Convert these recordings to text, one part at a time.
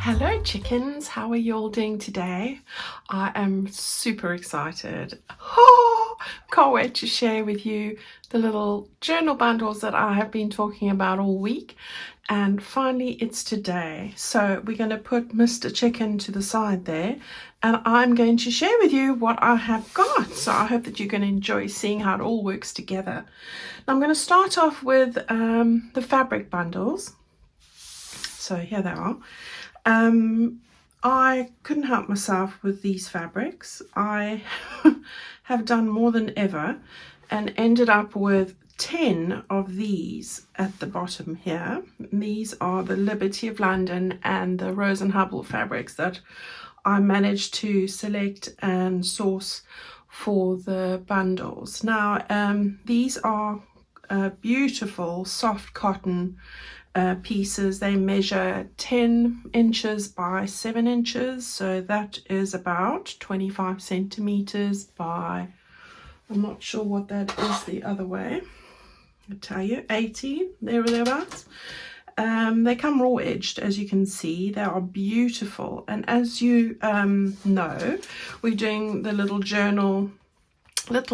Hello chickens, how are you all doing today? I am super excited. Can't wait to share with you the little journal bundles that I have been talking about all week. And finally it's today. So we're going to put Mr. Chicken to the side there and I'm going to share with you what I have got. So I hope that you're going to enjoy seeing how it all works together. Now I'm going to start off with the fabric bundles. So here they are. I couldn't help myself with these fabrics. I have done more than ever and ended up with 10 of these at the bottom here. These are the Liberty of London and the Rose and Hubble fabrics that I managed to select and source for the bundles. Now these are beautiful soft cotton pieces. They measure 10 inches by 7 inches, so that is about 25 centimeters by, I'm not sure what that is the other way, I'll tell you, 80, there or thereabouts. They come raw edged, as you can see. They are beautiful, and as you know, we're doing the little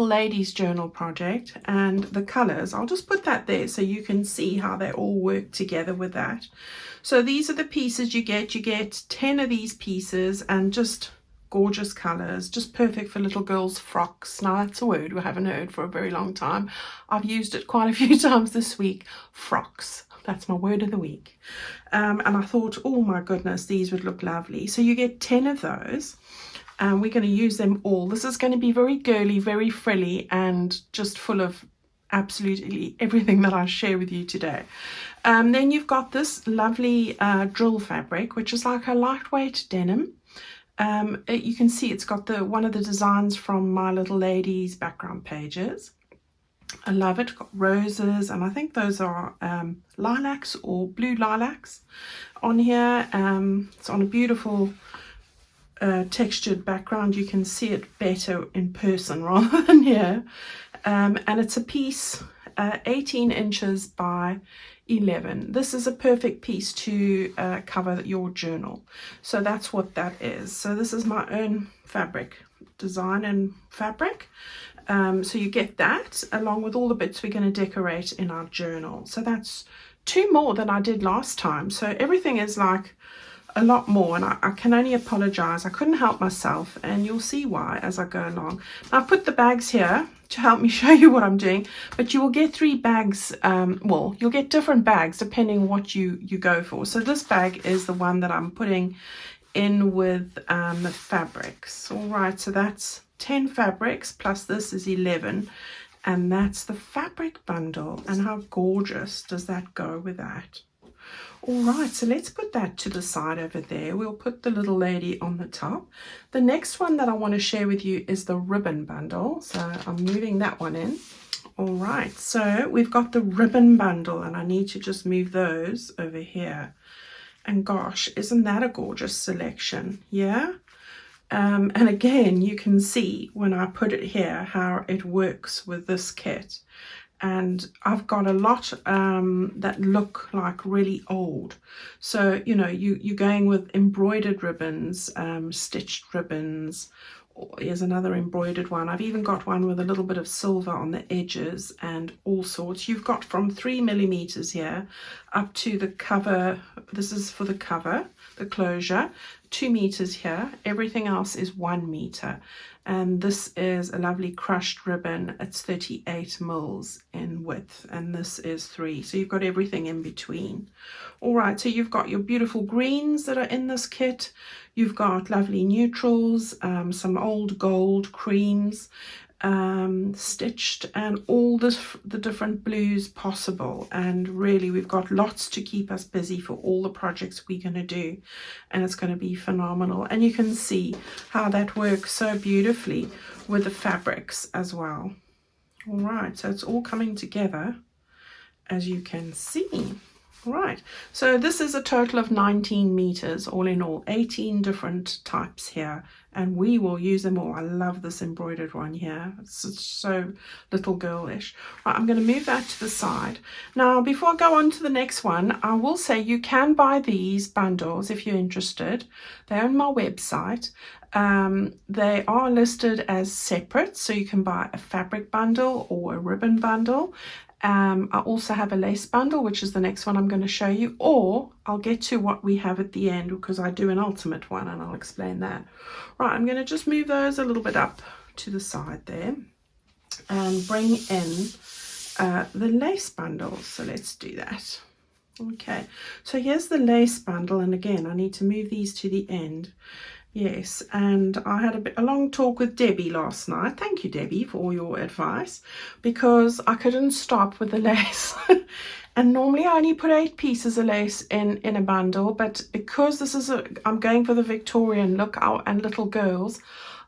ladies journal project, and the colors, I'll just put that there so you can see how they all work together with that. So these are the pieces you get 10 of these pieces, and just gorgeous colors, just perfect for little girls' frocks. Now that's a word we haven't heard for a very long time. I've used it quite a few times this week. Frocks, that's my word of the week. And I thought, oh my goodness, these would look lovely. So you get 10 of those. And we're going to use them all. This is going to be very girly, very frilly, and just full of absolutely everything that I share with you today. Then you've got this lovely drill fabric, which is like a lightweight denim. You can see it's got one of the designs from My Little Lady's background pages. I love it. It's got roses, and I think those are lilacs or blue lilacs on here. It's on a beautiful textured background. You can see it better in person rather than here, and it's a piece 18 inches by 11. This is a perfect piece to cover your journal, so that's what that is. So this is my own fabric design and fabric, so you get that along with all the bits we're going to decorate in our journal. So that's 2 more than I did last time, so everything is like a lot more, and I can only apologize. I couldn't help myself, and you'll see why as I go along. Now, I've put the bags here to help me show you what I'm doing, but you will get 3 bags. Well, you'll get different bags depending what you go for. So this bag is the one that I'm putting in with the fabrics. All right, so that's 10 fabrics plus this is 11, and that's the fabric bundle. And how gorgeous does that go with that? All right, so let's put that to the side over there. We'll put the little lady on the top. The next one that I want to share with you is the ribbon bundle. So I'm moving that one in. All right, so we've got the ribbon bundle, and I need to just move those over here. And gosh, isn't that a gorgeous selection? Yeah. And again, you can see when I put it here how it works with this kit. And I've got a lot that look like really old. So, you know, you're going with embroidered ribbons, stitched ribbons. Here's another embroidered one. I've even got one with a little bit of silver on the edges and all sorts. You've got from 3 millimeters here up to the cover. This is for the cover, the closure, 2 meters here. Everything else is 1 meter. And this is a lovely crushed ribbon. It's 38 mils in width, and this is 3. So you've got everything in between. All right, so you've got your beautiful greens that are in this kit. You've got lovely neutrals, some old gold creams, stitched, and all the different blues possible. And really, we've got lots to keep us busy for all the projects we're going to do, and it's going to be phenomenal. And you can see how that works so beautifully with the fabrics as well. All right, so it's all coming together, as you can see. Right, so this is a total of 19 meters all in all, 18 different types here, and we will use them all. I love this embroidered one here. It's so little girlish. Right, I'm going to move that to the side. Now, before I go on to the next one, I will say you can buy these bundles if you're interested. They're on my website. They are listed as separate, so you can buy a fabric bundle or a ribbon bundle. I also have a lace bundle, which is the next one I'm going to show you, or I'll get to what we have at the end because I do an ultimate one and I'll explain that. Right, I'm going to just move those a little bit up to the side there and bring in the lace bundle. So let's do that. Okay, so here's the lace bundle, and again I need to move these to the end. Yes, and I had a long talk with Debbie last night. Thank you, Debbie, for all your advice, because I couldn't stop with the lace. And normally I only put 8 pieces of lace in a bundle, but because this is I'm going for the Victorian look and little girls,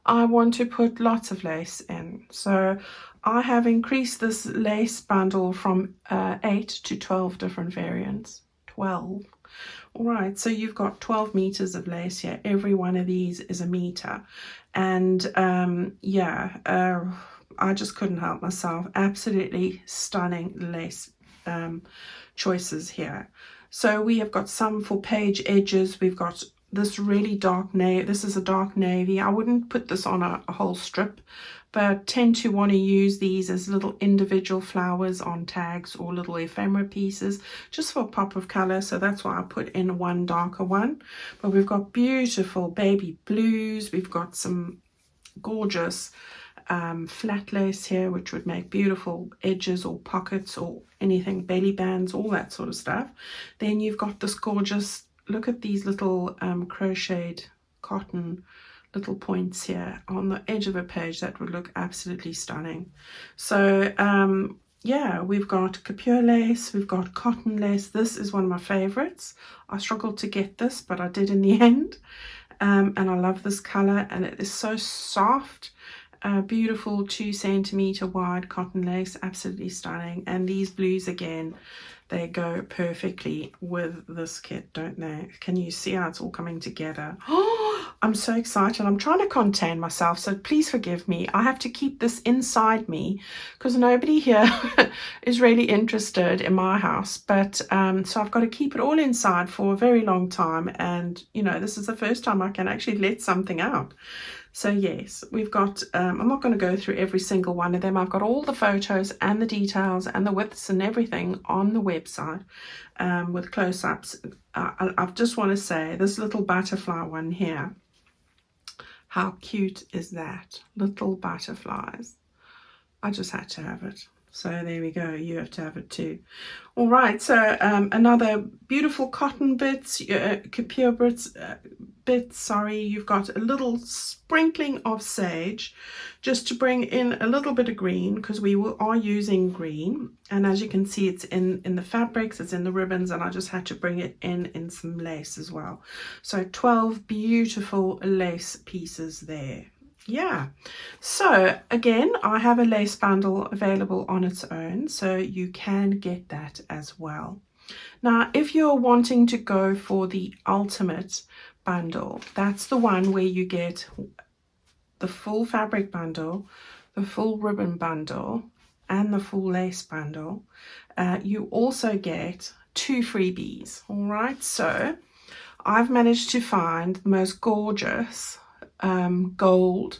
I want to put lots of lace in. So I have increased this lace bundle from 8 to 12 different variants. 12. All right, so you've got 12 meters of lace here. Every one of these is a meter. And I just couldn't help myself. Absolutely stunning lace choices here. So we have got some for page edges. We've got this really dark navy. This is a dark navy. I wouldn't put this on a whole strip, but tend to want to use these as little individual flowers on tags or little ephemera pieces, just for a pop of color. So that's why I put in one darker one. But we've got beautiful baby blues. We've got some gorgeous flat lace here, which would make beautiful edges or pockets or anything, belly bands, all that sort of stuff. Then you've got this gorgeous, look at these little crocheted cotton little points here on the edge of a page that would look absolutely stunning. So yeah, we've got Capure lace, we've got cotton lace. This is one of my favorites. I struggled to get this, but I did in the end. And I love this color, and it is so soft. Beautiful 2 centimeter wide cotton lace, absolutely stunning. And these blues again, they go perfectly with this kit, don't they? Can you see how it's all coming together? Oh, I'm so excited. I'm trying to contain myself, so please forgive me. I have to keep this inside me because nobody here is really interested in my house. But so I've got to keep it all inside for a very long time. And, you know, this is the first time I can actually let something out. So yes, we've got, I'm not going to go through every single one of them. I've got all the photos and the details and the widths and everything on the website with close-ups. I just want to say this little butterfly one here, how cute is that? Little butterflies. I just had to have it. So there we go, you have to have it too. All right, so another beautiful cotton bits, Capure bits, sorry. You've got a little sprinkling of sage just to bring in a little bit of green, because we are using green. And as you can see, it's in the fabrics, it's in the ribbons, and I just had to bring it in some lace as well. So 12 beautiful lace pieces there. Yeah, so again, I have a lace bundle available on its own, so you can get that as well. Now, if you're wanting to go for the ultimate bundle, that's the one where you get the full fabric bundle, the full ribbon bundle, and the full lace bundle. You also get 2 freebies. All right, so I've managed to find the most gorgeous old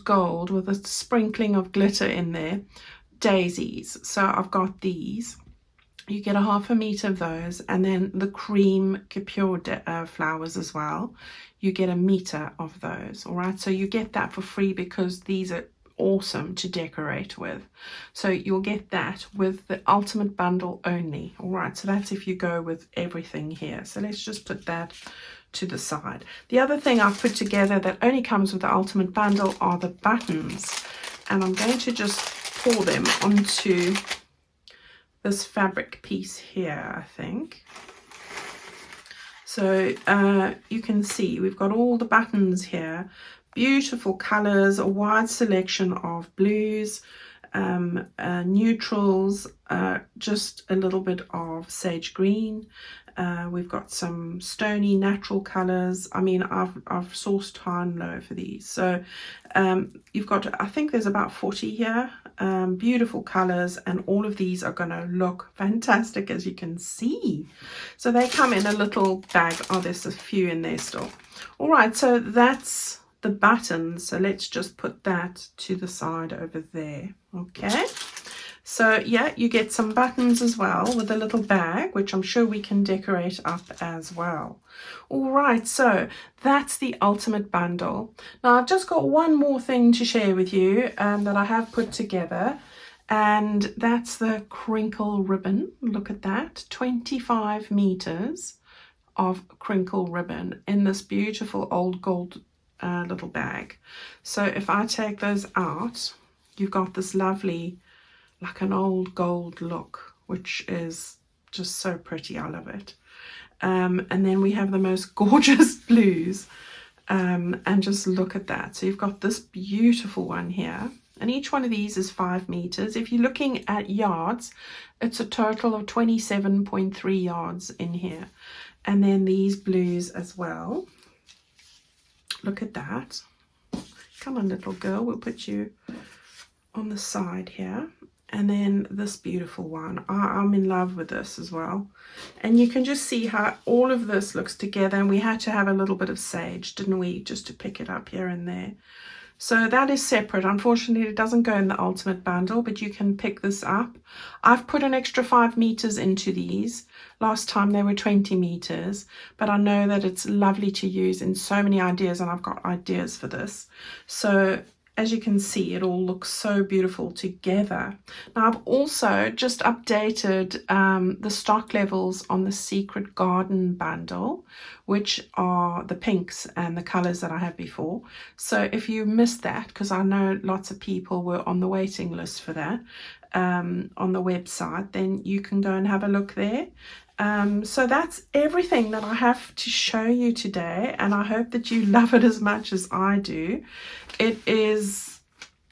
gold with a sprinkling of glitter in there, daisies. So I've got these. You get a 1/2 meter of those, and then the cream Capure flowers as well. You get 1 meter of those. All right, so you get that for free because these are awesome to decorate with. So you'll get that with the ultimate bundle only. All right, so that's if you go with everything here. So let's just put that to the side. The other thing I've put together that only comes with the ultimate bundle are the buttons, and I'm going to just pour them onto this fabric piece here, I think. So you can see we've got all the buttons here, beautiful colors, a wide selection of blues, neutrals, just a little bit of sage green. We've got some stony natural colors. I mean, I've sourced high and low for these. So you've got, I think there's about 40 here. Beautiful colors, and all of these are going to look fantastic, as you can see. So they come in a little bag. Oh, there's a few in there still. All right, so that's the buttons. So let's just put that to the side over there. Okay. So yeah, you get some buttons as well with a little bag, which I'm sure we can decorate up as well. All right, so that's the ultimate bundle. Now I've just got one more thing to share with you that I have put together, and that's the crinkle ribbon. Look at that, 25 meters of crinkle ribbon in this beautiful old gold little bag. So if I take those out, you've got this lovely, like an old gold look, which is just so pretty. I love it. And then we have the most gorgeous blues, and just look at that. So you've got this beautiful one here, and each one of these is 5 meters. If you're looking at yards, it's a total of 27.3 yards in here. And then these blues as well. Look at that. Come on, little girl, we'll put you on the side here. And then this beautiful one, I'm in love with this as well. And you can just see how all of this looks together, and we had to have a little bit of sage, didn't we, just to pick it up here and there. So that is separate. Unfortunately, it doesn't go in the ultimate bundle, but you can pick this up. I've put an extra 5 meters into these. Last time they were 20 meters, but I know that it's lovely to use in so many ideas, and I've got ideas for this. So as you can see, it all looks so beautiful together. Now I've also just updated the stock levels on the Secret Garden bundle, which are the pinks and the colors that I had before. So if you missed that, because I know lots of people were on the waiting list for that on the website, then you can go and have a look there. So that's everything that I have to show you today, and I hope that you love it as much as I do. It is,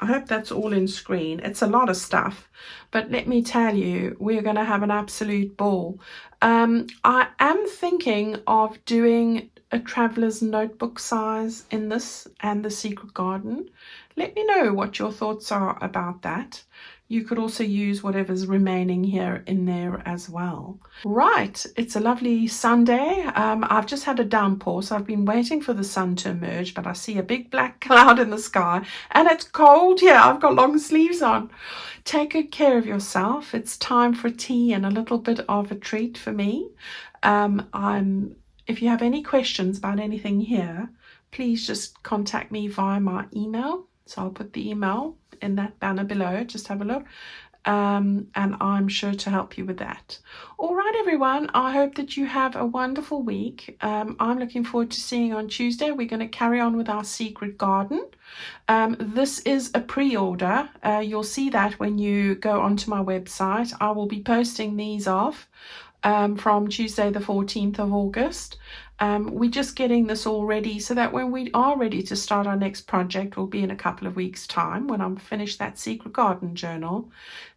I hope that's all in screen. It's a lot of stuff, but let me tell you, we're going to have an absolute ball. I am thinking of doing a traveler's notebook size in this and the Secret Garden. Let me know what your thoughts are about that. You could also use whatever's remaining here in there as well. Right, it's a lovely Sunday. I've just had a downpour, so I've been waiting for the sun to emerge, but I see a big black cloud in the sky, and it's cold here. I've got long sleeves on. Take good care of yourself. It's time for tea and a little bit of a treat for me. If you have any questions about anything here, please just contact me via my email. So I'll put the email in that banner below. Just have a look, and I'm sure to help you with that. All right, everyone, I hope that you have a wonderful week. I'm looking forward to seeing you on Tuesday. We're going to carry on with our Secret Garden. This is a pre-order. You'll see that when you go onto my website. I will be posting these off from Tuesday the 14th of August. We're just getting this all ready so that when we are ready to start our next project, will be in a couple of weeks' time when I'm finished that Secret Garden journal.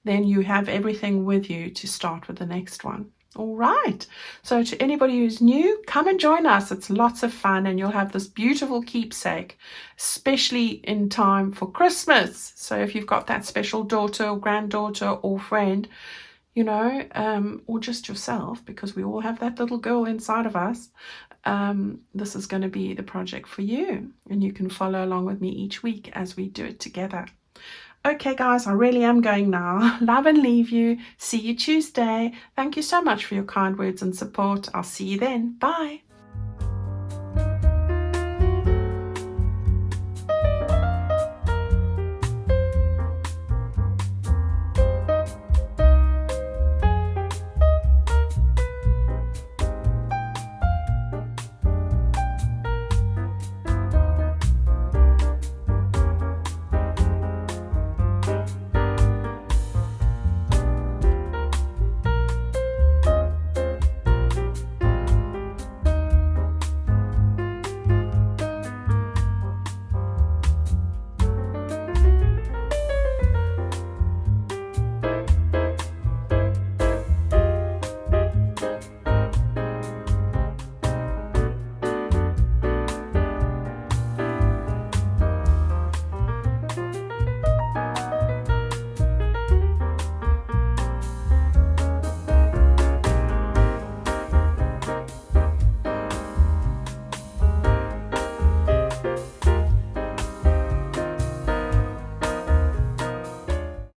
Then you have everything with you to start with the next one. All right. So to anybody who's new, come and join us. It's lots of fun, and you'll have this beautiful keepsake, especially in time for Christmas. So if you've got that special daughter or granddaughter or friend, you know, or just yourself, because we all have that little girl inside of us, this is going to be the project for you, and you can follow along with me each week as we do it together. Okay, guys, I really am going now. Love and leave you. See you Tuesday. Thank you so much for your kind words and support. I'll see you then. Bye.